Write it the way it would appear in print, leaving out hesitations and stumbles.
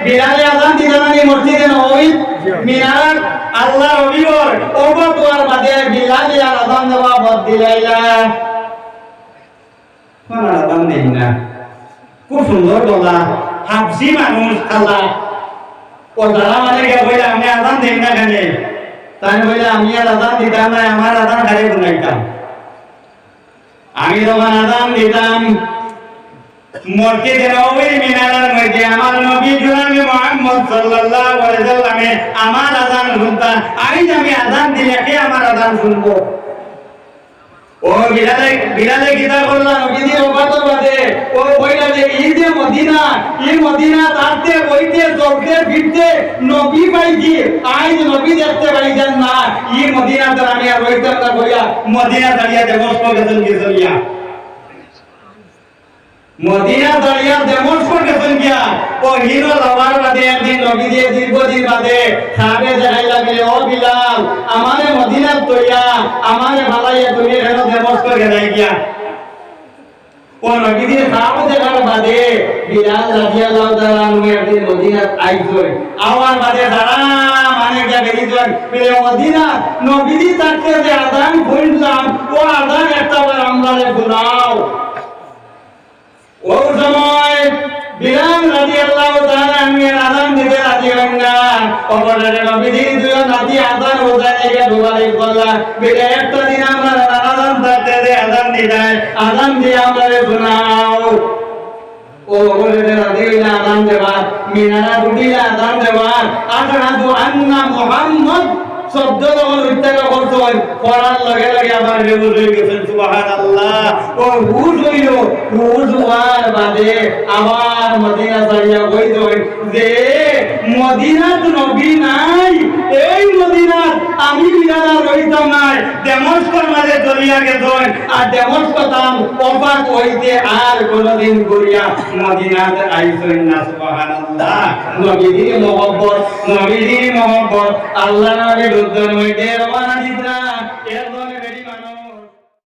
বিলালে আযান দিদানি মসজিদে নববী মিনার আল্লাহ রবিবর ওগো তোর বাদে বিলালে আযান দেওয়া বদ দিলাইলা কোন আযান দেই না খুব সুন্দর বলা হাফসি মানুষ আল্লাহ ও যারা মানে কে বলে আমি আযান দেই না কেন তাই বলে আমি আর আযান দিতাম না আমার আযান খালি শুনাইতাম আমি যখন আযান দিতাম মসজিদে নববীর মিনারের মধ্যে আমার নবী জনাবে মুহাম্মদ সাল্লাল্লাহু আলাইহি ওয়াসাল্লামে আমার আযান শুনতাম আমি আযান দিলে কে আমার আযান শুনবো ও বিলালে কিতা করলাম নবীজি ওবাতো বাদে ও বইলা যে এই যে মদিনা তাতে বইতে চলতে ফিরতে নবী পাইছি আজ নবী দেখতে পাইছেন না এই মদিনাতে আমি আর রইতাম না বইয়া মদিনা দাঁড়িয়ে দেমস্ক গেছেন গিয়া মদিনা দাঁড়িয়ে দেমস্ক গেছেন গিয়া ও হিরো যাওয়ার বাদে একদিন নবীজি দীর্ঘদিন বাদে সাহাবে দেখাই লাগলে ও বিলাল আমারে মদিনা তৈয়া আমারে ভালাইয়া তুমি কেন দেমস্ক গেলাই গিয়া ও নবীজি সাহাবে দেখার বাদে বিলাল রাদিয়াল্লাহু তাআলা আনহু একদিন মদিনা আইছয় আওয়ার বাদে যারা মানে যা বেরিয়েছেন বলে মদিনা নবীজি তাকে যে আযান কইলাম ও আযান একটা বার আমরারে শোনাও ও সময় বিলাল রাদিয়াল্লাহু তাআলা আনহু আযান দিতে রাজি হন না অবরে নবীজি দুই নাতি আযান ওজানে গিয়ে দুবারে বললা বলে একটা দিন আমরা আযান দিতে যে আযান দিদায় আযান দিয়ে আমরারে শোনাও ও বলে রাদিয়াল্লাহু আযান দেবা মিনারা দুটিলা আযান দেবা আশহাদু আন্না মুহাম্মদ শব্দ যখন উচ্চারণ করছেন পড়ার লগে লগে আবার বেহুশ হয়ে গেছেন সুবহানাল্লাহ ও হুশ হইল হুশ হওয়ার বাদে আবার মদিনা যাইয়া কইছেন যে মদিনাত নবী নাই এই মদিনাত আমি বিলাল রইতাম নাই দেমস্কর মাঝে চলিয়া গেছেন আর দেমস্ক তাম অবাক হইতে আর কোনদিন করিয়া মদিনাতে আইছেন না সুবহানাল্লাহ নবীজির মহব্বত আল্লাহ নবী দুধের মধ্যে রওনা দিতা